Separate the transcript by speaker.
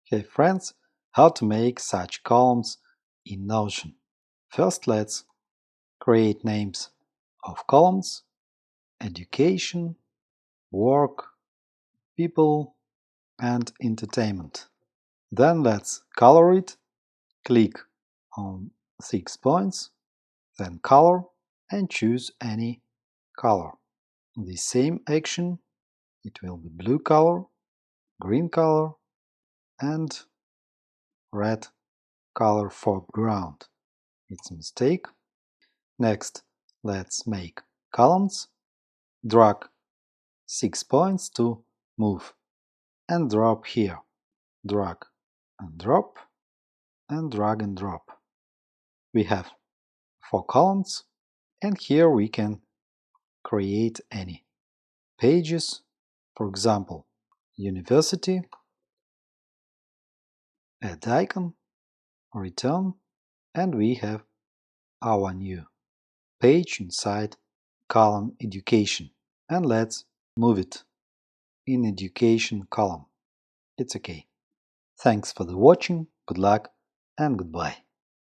Speaker 1: Hey friends, how to make such columns in Notion. First let's create names of columns: education, work, people, and entertainment. Then let's color it. Click on 6 points, then color and choose any color. The same action, it will be blue color, green color, and red color foreground. It's a mistake. Next, let's make columns. Drag 6 points to move and drop here. Drag and drop and drag and drop. We have 4 columns and here we can create any pages. For example, university, add icon, return, and we have our new page inside column education. And let's move it in education column. It's okay. Thanks for the watching, good luck and goodbye.